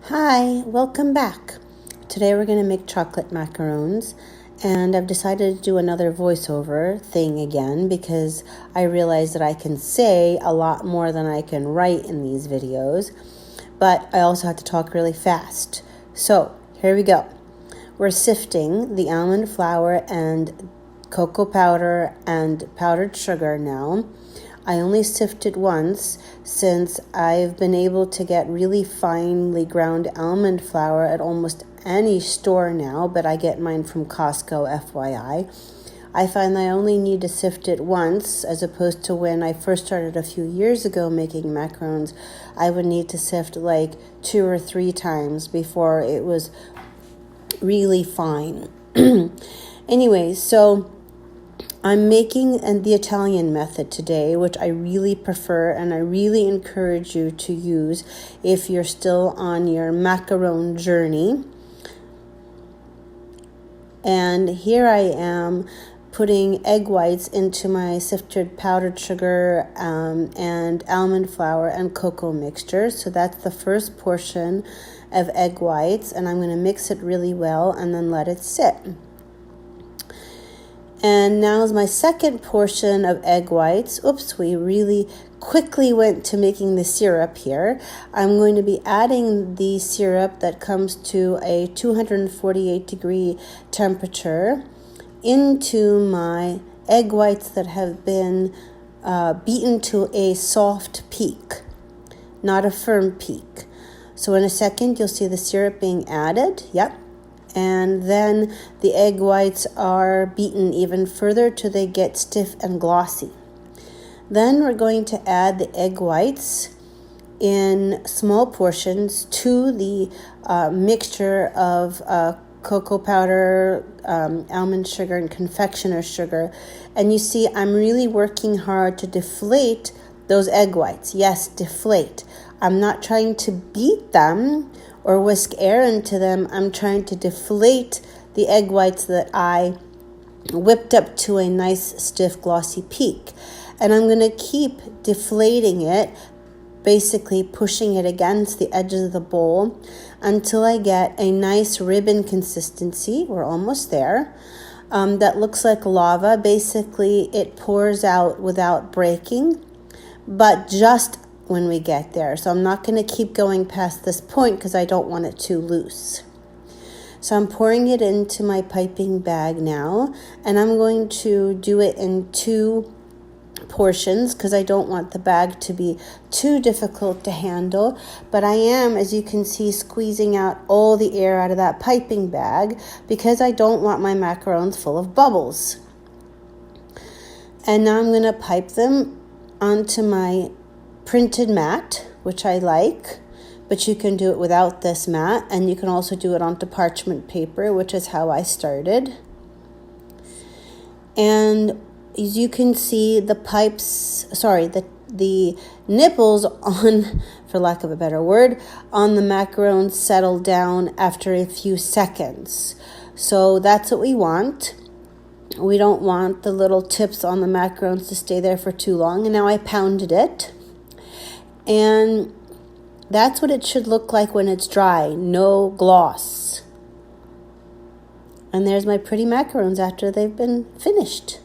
Hi, welcome back. Today we're going to make chocolate macarons, and I've decided to do another voiceover thing again because I realize that I can say a lot more than I can write in these videos, but I also have to talk really fast. So here we go. We're sifting the almond flour and cocoa powder and powdered sugar now. I only sifted once since I've been able to get really finely ground almond flour at almost any store now, but I get mine from Costco, FYI. I find I only need to sift it once, as opposed to when I first started a few years ago making macarons, I would need to sift like 2 or 3 times before it was really fine. Anyways, so I'm making the Italian method today, which I really prefer and I really encourage you to use if you're still on your macaron journey. And here I am putting egg whites into my sifted powdered sugar and almond flour and cocoa mixture. So that's the first portion of egg whites, and I'm going to mix it really well and then let it sit. And now is my second portion of egg whites. Oops, we really quickly went to making the syrup here. I'm going to be adding the syrup that comes to a 248 degree temperature into my egg whites that have been beaten to a soft peak, not a firm peak. So in a second, you'll see the syrup being added. Yep. And then the egg whites are beaten even further till they get stiff and glossy. Then we're going to add the egg whites in small portions to the mixture of cocoa powder, almond sugar, and confectioner sugar. And you see, I'm really working hard to deflate those egg whites. Yes, deflate. I'm not trying to beat them or whisk air into them. I'm trying to deflate the egg whites that I whipped up to a nice, stiff, glossy peak. And I'm going to keep deflating it, basically pushing it against the edges of the bowl until I get a nice ribbon consistency. We're almost there. That looks like lava. Basically, it pours out without breaking, but just when we get there. So I'm not going to keep going past this point because I don't want it too loose. So I'm pouring it into my piping bag now, and I'm going to do it in 2 portions because I don't want the bag to be too difficult to handle. But I am, as you can see, squeezing out all the air out of that piping bag because I don't want my macarons full of bubbles. And now I'm going to pipe them onto my printed mat, which I like, but you can do it without this mat, and you can also do it onto parchment paper, which is how I started. And as you can see, the nipples on, for lack of a better word, on the macarons settle down after a few seconds. So that's what we want. We don't want the little tips on the macarons to stay there for too long. And now I pounded it. And that's what it should look like when it's dry, no gloss. And there's my pretty macarons after they've been finished.